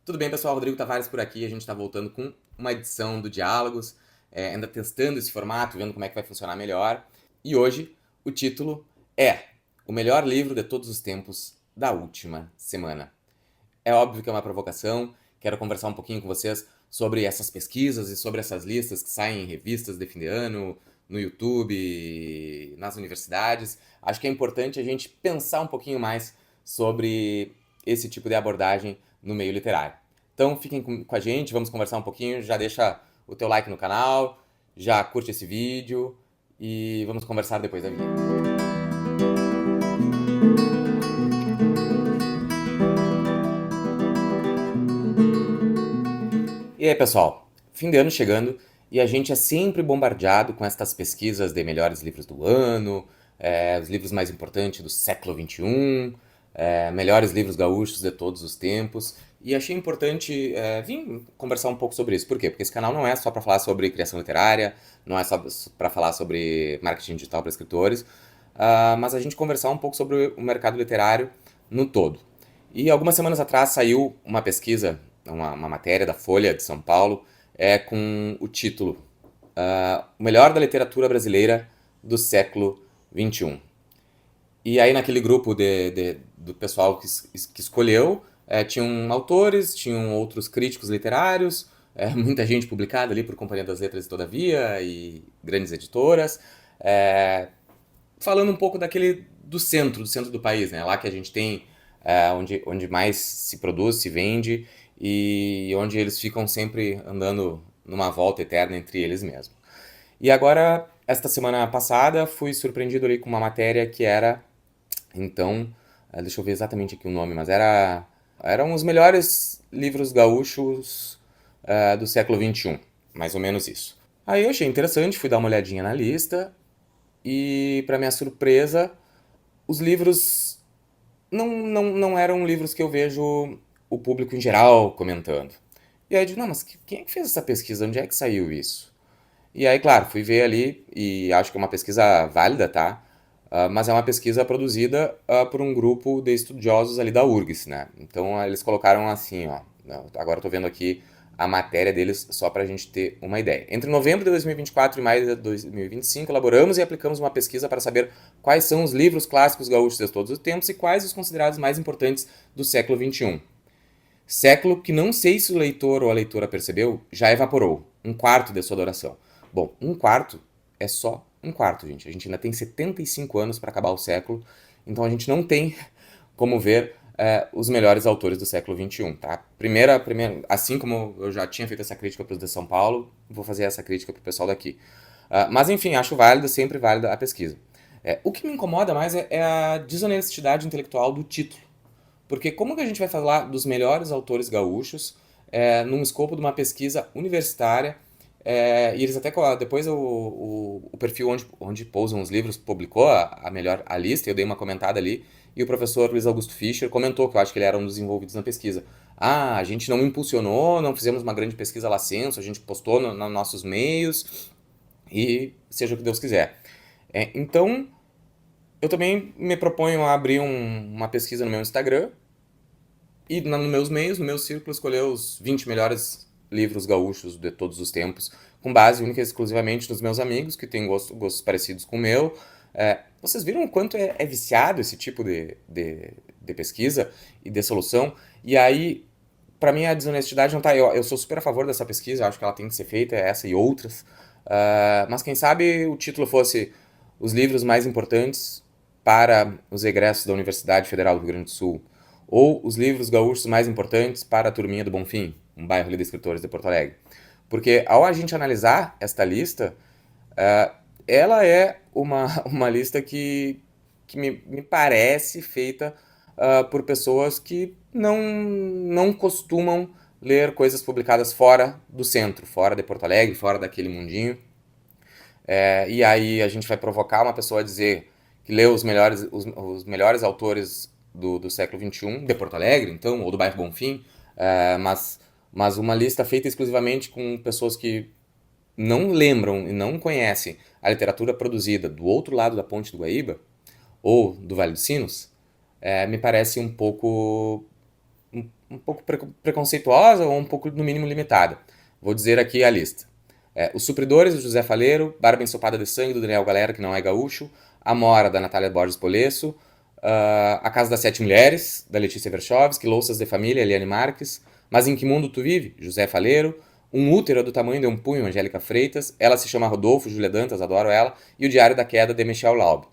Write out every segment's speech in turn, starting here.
Tudo bem, pessoal? Rodrigo Tavares por aqui. A gente está voltando com uma edição do Diálogos, ainda testando esse formato, vendo como é que vai funcionar melhor. E hoje o título é O Melhor Livro de Todos os Tempos da Última Semana. É óbvio que é uma provocação, quero conversar um pouquinho com vocês sobre essas pesquisas e sobre essas listas que saem em revistas de fim de ano, no YouTube, nas universidades. Acho que é importante a gente pensar um pouquinho mais sobre esse tipo de abordagem no meio literário. Então fiquem com a gente, vamos conversar um pouquinho, já deixa o teu like no canal, já curte esse vídeo e vamos conversar depois da vinheta. E aí, pessoal? Fim de ano chegando e a gente é sempre bombardeado com estas pesquisas de melhores livros do ano, os livros mais importantes do século XXI, melhores livros gaúchos de todos os tempos. E achei importante vir conversar um pouco sobre isso. Por quê? Porque esse canal não é só para falar sobre criação literária, não é só para falar sobre marketing digital para escritores, mas a gente conversar um pouco sobre o mercado literário no todo. E algumas semanas atrás saiu uma pesquisa, uma matéria da Folha de São Paulo, com o título O Melhor da Literatura Brasileira do Século XXI. E aí naquele grupo do pessoal que escolheu, tinham autores, tinham outros críticos literários, muita gente publicada ali por Companhia das Letras e Todavia e grandes editoras, falando um pouco do centro do país, né? Lá que a gente tem onde mais se produz, se vende e onde eles ficam sempre andando numa volta eterna entre eles mesmos. E agora, esta semana passada, fui surpreendido ali com uma matéria que era, então, deixa eu ver exatamente aqui o nome, mas eram os melhores livros gaúchos do século XXI, mais ou menos isso. Aí eu achei interessante, fui dar uma olhadinha na lista e, para minha surpresa, os livros não eram livros que eu vejo o público em geral comentando. E aí eu digo, não, mas quem é que fez essa pesquisa? Onde é que saiu isso? E aí, claro, fui ver ali e acho que é uma pesquisa válida, tá? Mas é uma pesquisa produzida por um grupo de estudiosos ali da URGS, né? Então eles colocaram assim, ó. Agora eu tô vendo aqui a matéria deles só para a gente ter uma ideia. Entre novembro de 2024 e maio de 2025, elaboramos e aplicamos uma pesquisa para saber quais são os livros clássicos gaúchos de todos os tempos e quais os considerados mais importantes do século XXI. Século que não sei se o leitor ou a leitora percebeu, já evaporou. Um quarto de sua duração. Bom, um quarto é só um quarto, gente. A gente ainda tem 75 anos para acabar o século, então a gente não tem como ver os melhores autores do século XXI, tá? Assim como eu já tinha feito essa crítica para os de São Paulo, vou fazer essa crítica para o pessoal daqui. Mas enfim, acho válida, sempre válida a pesquisa. O que me incomoda mais é a desonestidade intelectual do título. Porque como que a gente vai falar dos melhores autores gaúchos num escopo de uma pesquisa universitária e eles até depois o perfil onde pousam os livros publicou a lista, eu dei uma comentada ali, e o professor Luiz Augusto Fischer comentou que eu acho que ele era um dos envolvidos na pesquisa. Ah, a gente não impulsionou, não fizemos uma grande pesquisa lá censo, a gente postou nos nossos meios e seja o que Deus quiser. Então, eu também me proponho a abrir uma pesquisa no meu Instagram e nos meus meios, no meu círculo, escolher os 20 melhores livros gaúchos de todos os tempos, com base única e exclusivamente nos meus amigos, que têm gostos parecidos com o meu. Vocês viram o quanto é viciado esse tipo de pesquisa e de solução? E aí, para mim, a desonestidade não tá. Eu sou super a favor dessa pesquisa, acho que ela tem que ser feita, essa e outras. Mas quem sabe o título fosse Os livros mais importantes para os egressos da Universidade Federal do Rio Grande do Sul, ou os livros gaúchos mais importantes para a Turminha do Bonfim, um bairro ali de escritores de Porto Alegre. Porque ao a gente analisar esta lista, uh, ela é uma lista que me parece feita por pessoas que não costumam ler coisas publicadas fora do centro, fora de Porto Alegre, fora daquele mundinho. E aí a gente vai provocar uma pessoa a dizer que leu os melhores autores do século XXI, de Porto Alegre, então, ou do bairro Bonfim, mas uma lista feita exclusivamente com pessoas que não lembram e não conhecem a literatura produzida do outro lado da Ponte do Guaíba, ou do Vale dos Sinos, me parece um pouco preconceituosa ou um pouco, no mínimo, limitada. Vou dizer aqui a lista. Os Supridores, do José Faleiro, Barba Ensopada de Sangue, do Daniel Galera, que não é gaúcho, Amora, da Natália Borges Polesso, A Casa das Sete Mulheres, da Letícia Verchovski, Louças de Família, Eliane Marques, Mas em Que Mundo Tu Vive, José Faleiro, Um Útero do Tamanho de um Punho, Angélica Freitas, Ela Se Chama Rodolfo, Júlia Dantas, adoro ela, e O Diário da Queda, de Michel Laub.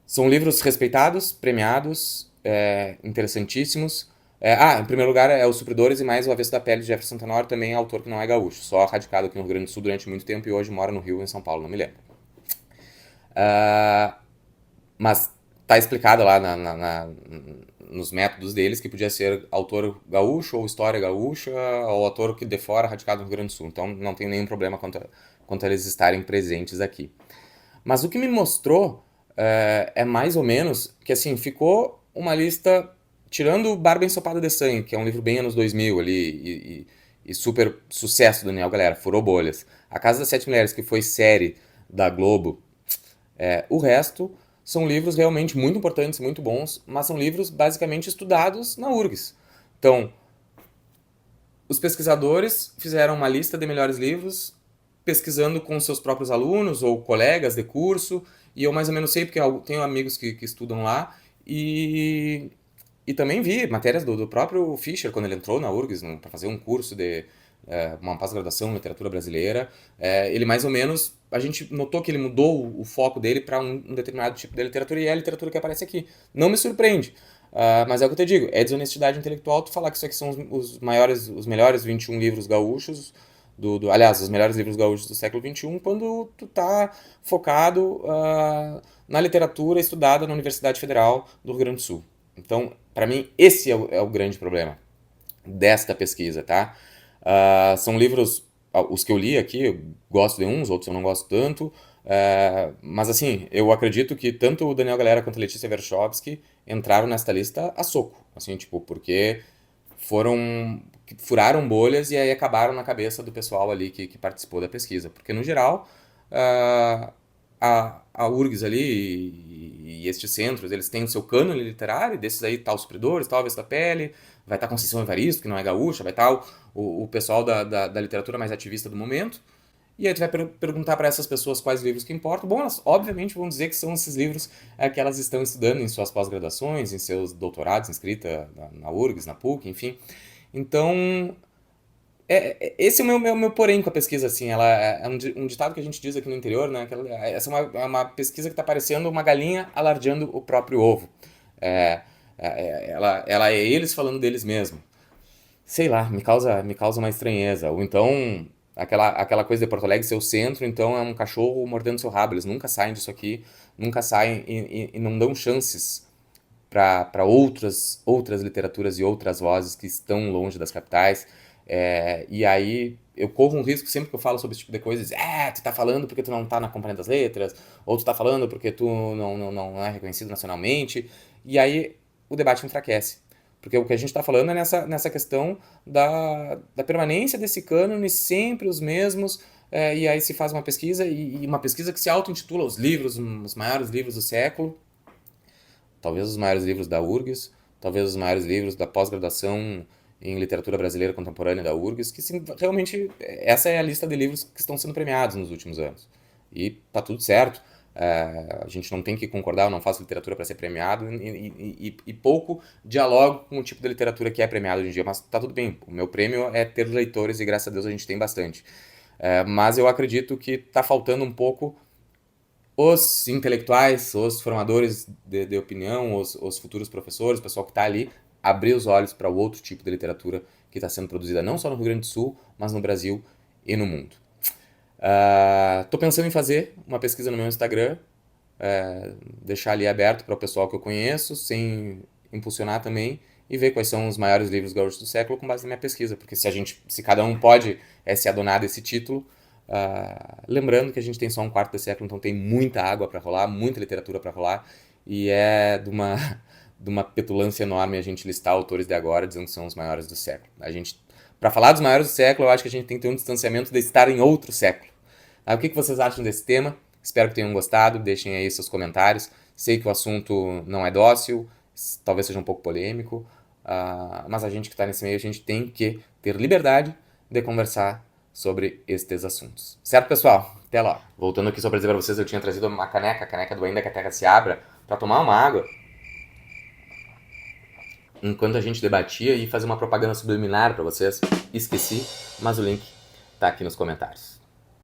São livros respeitados, premiados, interessantíssimos. Em primeiro lugar é Os Supridores e mais O Avesso da Pele, de Jefferson Tenório, também é autor que não é gaúcho, só radicado aqui no Rio Grande do Sul durante muito tempo e hoje mora no Rio ou em São Paulo, não me lembro. Mas tá explicado lá nos métodos deles que podia ser autor gaúcho ou história gaúcha ou autor que de fora, radicado no Rio Grande do Sul. Então não tem nenhum problema quanto a eles estarem presentes aqui. Mas o que me mostrou é mais ou menos que assim, ficou uma lista, tirando Barba Ensopada de Sangue, que é um livro bem anos 2000 ali e super sucesso do Daniel Galera, furou bolhas. A Casa das Sete Mulheres, que foi série da Globo, o resto são livros realmente muito importantes, muito bons, mas são livros basicamente estudados na URGS. Então, os pesquisadores fizeram uma lista de melhores livros, pesquisando com seus próprios alunos ou colegas de curso, e eu mais ou menos sei porque eu tenho amigos que estudam lá, e também vi matérias do próprio Fischer, quando ele entrou na URGS para fazer um curso de uma pós-graduação em literatura brasileira. Ele mais ou menos, a gente notou que ele mudou o foco dele para um determinado tipo de literatura, e é a literatura que aparece aqui. Não me surpreende, mas é o que eu te digo, é desonestidade intelectual tu falar que isso aqui são os melhores 21 livros gaúchos, aliás, os melhores livros gaúchos do século XXI, quando tu tá focado na literatura estudada na Universidade Federal do Rio Grande do Sul. Então, para mim, esse é o grande problema desta pesquisa, tá? São livros, os que eu li aqui, eu gosto de uns, outros eu não gosto tanto, mas assim, eu acredito que tanto o Daniel Galera quanto a Letícia Verchovski entraram nesta lista a soco, assim, tipo, porque furaram bolhas e aí acabaram na cabeça do pessoal ali que participou da pesquisa, porque no geral a URGS ali e estes centros, eles têm o seu cânone literário, e desses aí tá os Supridores, tá o Avesso da Pele, vai estar Conceição Evaristo, que não é gaúcha, vai estar o pessoal da literatura mais ativista do momento, e aí tu vai perguntar para essas pessoas quais livros que importam. Bom, elas obviamente vão dizer que são esses livros que elas estão estudando em suas pós-graduações, em seus doutorados, inscrita na URGS, na PUC, enfim. Então, esse é o meu porém com a pesquisa, assim. Ela é um ditado que a gente diz aqui no interior, né? Essa é uma pesquisa que está parecendo uma galinha alardeando o próprio ovo. É, ela é eles falando deles mesmo. Sei lá, me causa uma estranheza. Ou então, aquela coisa de Porto Alegre ser o centro, então é um cachorro mordendo seu rabo. Eles nunca saem disso aqui, nunca saem e não dão chances para outras literaturas e outras vozes que estão longe das capitais. E aí eu corro um risco sempre que eu falo sobre esse tipo de coisas. Tu tá falando porque tu não tá na Companhia das Letras, ou tu tá falando porque tu não é reconhecido nacionalmente. E aí o debate enfraquece. Porque o que a gente está falando é nessa questão da permanência desse cânone, sempre os mesmos, e aí se faz uma pesquisa, e uma pesquisa que se auto-intitula os maiores livros do século, talvez os maiores livros da URGS, talvez os maiores livros da pós-graduação em literatura brasileira contemporânea da URGS, que sim, realmente essa é a lista de livros que estão sendo premiados nos últimos anos. E tá tudo certo. A gente não tem que concordar, eu não faço literatura para ser premiado e pouco dialogo com o tipo de literatura que é premiado hoje em dia, mas tá tudo bem. O meu prêmio é ter leitores e graças a Deus a gente tem bastante. Mas eu acredito que tá faltando um pouco os intelectuais, os formadores de opinião, os futuros professores, o pessoal que está ali, abrir os olhos para o outro tipo de literatura que está sendo produzida não só no Rio Grande do Sul, mas no Brasil e no mundo. Tô pensando em fazer uma pesquisa no meu Instagram, deixar ali aberto para o pessoal que eu conheço, sem impulsionar também, e ver quais são os maiores livros gaúchos do século com base na minha pesquisa, porque se cada um pode se adonar desse título, lembrando que a gente tem só um quarto de século, então tem muita água para rolar, muita literatura para rolar, e é de uma petulância enorme a gente listar autores de agora dizendo que são os maiores do século. Para falar dos maiores do século, eu acho que a gente tem que ter um distanciamento de estar em outro século. O que vocês acham desse tema? Espero que tenham gostado, deixem aí seus comentários. Sei que o assunto não é dócil, talvez seja um pouco polêmico, mas a gente que está nesse meio, a gente tem que ter liberdade de conversar sobre estes assuntos. Certo, pessoal? Até lá. Voltando aqui só para dizer para vocês, eu tinha trazido uma caneca, a caneca do Ainda que a Terra se Abra, para tomar uma água enquanto a gente debatia e fazer uma propaganda subliminar para vocês. Esqueci, mas o link tá aqui nos comentários.